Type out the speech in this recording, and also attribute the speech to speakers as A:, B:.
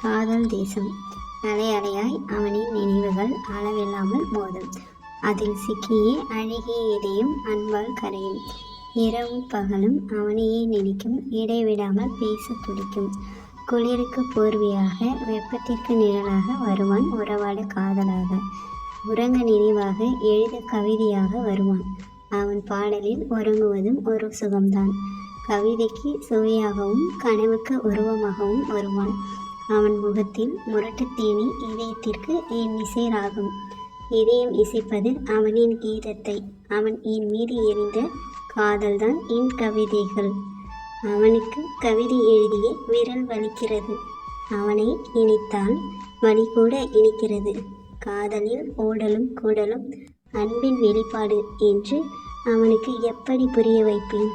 A: காதல் தேசம். அலை அலையாய் அவனின் நினைவுகள் அளவில்லாமல் மோதும். அதில் சிக்கியே அழுகிய இதயம் அன்பால் கரையும். இரவும் பகலும் அவனையே நினைக்கும், இடைவிடாமல் பேச துடிக்கும். குளிருக்கு போர்வையாக, வெப்பத்திற்கு நிழலாக வருவான் உறவாட காதலாக. உறங்க நினைவாக, எழுத கவிதையாக வருவான். அவன் பாடலில் உறங்குவதும் ஒரு சுகம்தான். கவிதைக்கு சுவையாகவும் கனவுக்கு உருவமாகவும் வருவான். அவன் முகத்தில் முரட்டுத்தேனி இதயத்திற்கு என் இசை ராகம். இதயம் இசைப்பது அவனின் கீதத்தை. அவன் என் மீது எறிந்த காதல்தான் என் கவிதைகள். அவனுக்கு கவிதை எழுதிய விரல் வலிக்கிறது. அவனை இனித்தால் வலி கூட இனிக்கிறது. காதலில் ஓடலும் கூடலும் அன்பின் வெளிப்பாடு என்று அவனுக்கு எப்படி புரிய வைப்பேன்?